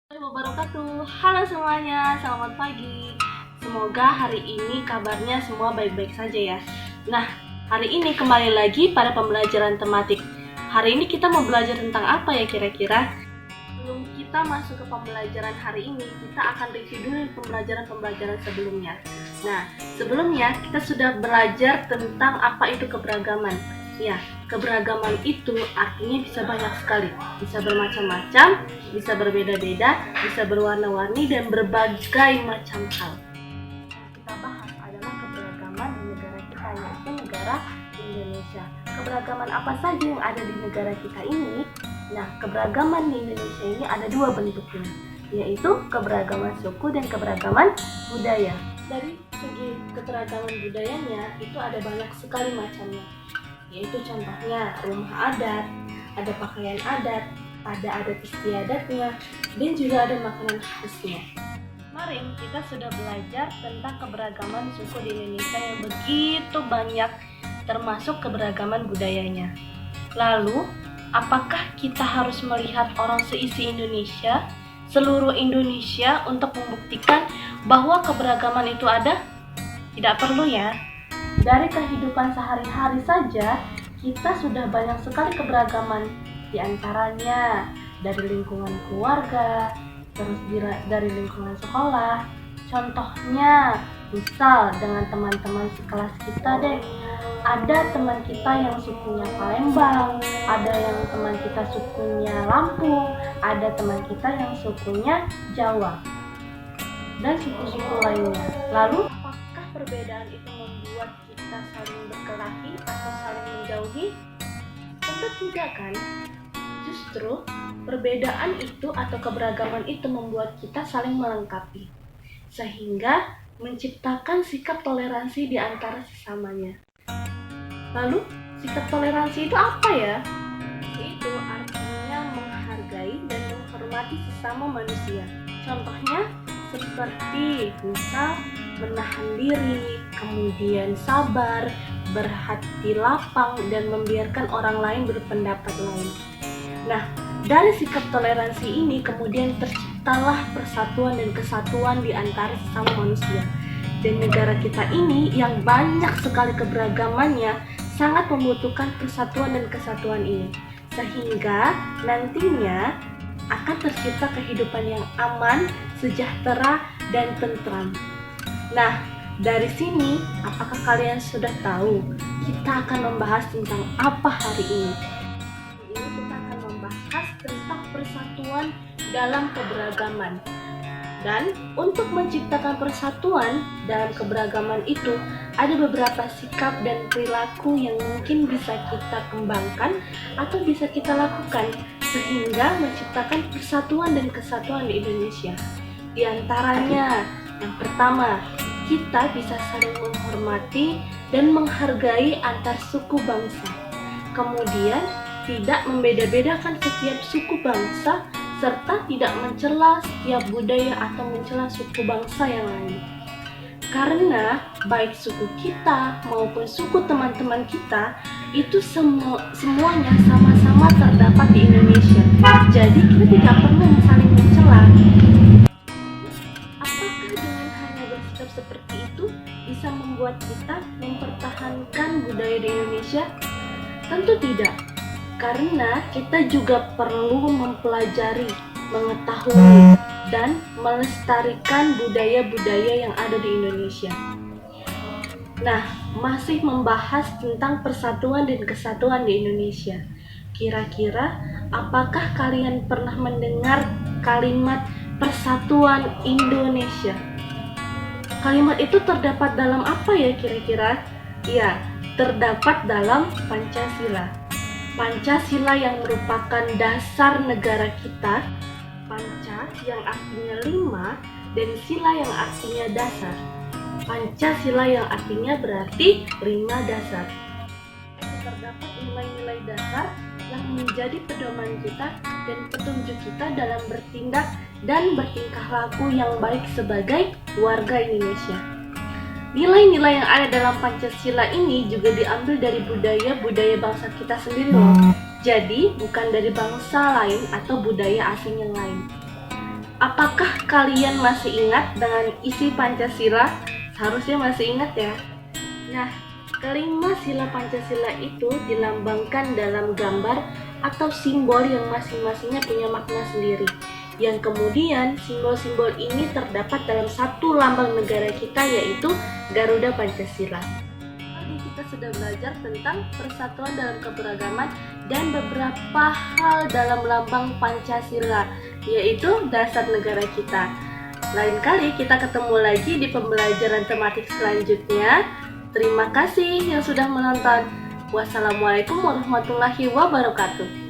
Wabarakatuh. Halo semuanya, selamat pagi. Semoga hari ini kabarnya semua baik-baik saja ya. Nah, hari ini kembali lagi pada pembelajaran tematik. Hari ini kita mau belajar tentang apa ya kira-kira? Sebelum kita masuk ke pembelajaran hari ini, kita akan review dulu pembelajaran-pembelajaran sebelumnya. Nah, sebelumnya kita sudah belajar tentang apa itu keberagaman. Ya, keberagaman itu artinya bisa banyak sekali, bisa bermacam-macam, bisa berbeda-beda, bisa berwarna-warni, dan berbagai macam hal. Yang kita bahas adalah keberagaman di negara kita, yaitu negara Indonesia. Keberagaman apa saja yang ada di negara kita ini? Nah, keberagaman di Indonesia ini ada dua bentuknya, yaitu keberagaman suku dan keberagaman budaya. Dari segi keberagaman budayanya, itu ada banyak sekali macamnya, yaitu contohnya rumah adat, ada pakaian adat, ada adat istiadatnya, dan juga ada makanan khasnya. Kemarin kita sudah belajar tentang keberagaman suku di Indonesia yang begitu banyak, termasuk keberagaman budayanya. Lalu, apakah kita harus melihat orang seisi Indonesia, seluruh Indonesia untuk membuktikan bahwa keberagaman itu ada? Tidak perlu ya. Dari kehidupan sehari-hari saja, kita sudah banyak sekali keberagaman. Di antaranya dari lingkungan keluarga, terus dari lingkungan sekolah. Contohnya, misal dengan teman-teman sekelas kita deh. Ada teman kita yang sukunya Palembang, ada yang teman kita sukunya Lampung, ada teman kita yang sukunya Jawa, dan suku-suku lainnya. Lalu, apakah perbedaan itu membuat kita saling berkelahi atau saling menjauhi? Tentu tidak kan? Justru perbedaan itu atau keberagaman itu membuat kita saling melengkapi, sehingga menciptakan sikap toleransi di antara sesamanya. Lalu, sikap toleransi itu apa ya? Itu artinya menghargai dan menghormati sesama manusia. Contohnya seperti misal menahan diri, kemudian sabar, berhati lapang, dan membiarkan orang lain berpendapat lain. Nah, dari sikap toleransi ini kemudian terciptalah persatuan dan kesatuan di antara sesama manusia. Dan negara kita ini yang banyak sekali keberagamannya sangat membutuhkan persatuan dan kesatuan ini. Sehingga nantinya akan tercipta kehidupan yang aman, sejahtera, dan tentram. Nah, dari sini, apakah kalian sudah tahu kita akan membahas tentang apa hari ini? Hari ini kita akan membahas tentang persatuan dalam keberagaman. Dan untuk menciptakan persatuan dalam keberagaman itu, ada beberapa sikap dan perilaku yang mungkin bisa kita kembangkan atau bisa kita lakukan sehingga menciptakan persatuan dan kesatuan di Indonesia. Di antaranya, yang pertama, kita bisa saling menghormati dan menghargai antar suku bangsa. Kemudian, tidak membeda-bedakan setiap suku bangsa serta tidak mencela setiap budaya atau mencela suku bangsa yang lain. Karena baik suku kita maupun suku teman-teman kita itu semuanya sama-sama terdapat di Indonesia. Jadi kita tidak perlu saling mencela. Apakah dengan hanya bersikap seperti itu bisa membuat kita mempertahankan budaya di Indonesia? Tentu tidak. Karena kita juga perlu mempelajari, mengetahui, dan melestarikan budaya-budaya yang ada di Indonesia. Nah, masih membahas tentang persatuan dan kesatuan di Indonesia. Kira-kira, apakah kalian pernah mendengar kalimat persatuan Indonesia? Kalimat itu terdapat dalam apa ya kira-kira? Ya, terdapat dalam Pancasila. Pancasila yang merupakan dasar negara kita, Panca yang artinya 5 dan sila yang artinya dasar. Pancasila yang artinya berarti 5 dasar. Terdapat nilai-nilai dasar yang menjadi pedoman kita dan petunjuk kita dalam bertindak dan bertingkah laku yang baik sebagai warga Indonesia. Nilai-nilai yang ada dalam Pancasila ini juga diambil dari budaya-budaya bangsa kita sendiri loh. Jadi bukan dari bangsa lain atau budaya asing yang lain. Apakah kalian masih ingat dengan isi Pancasila? Seharusnya masih ingat ya. Nah, kelima sila Pancasila itu dilambangkan dalam gambar atau simbol yang masing-masingnya punya makna sendiri. Yang kemudian simbol-simbol ini terdapat dalam satu lambang negara kita, yaitu Garuda Pancasila. Kita sudah belajar tentang persatuan dalam keberagaman dan beberapa hal dalam lambang Pancasila, yaitu dasar negara kita. Lain kali kita ketemu lagi di pembelajaran tematik selanjutnya. Terima kasih yang sudah menonton. Wassalamualaikum warahmatullahi wabarakatuh.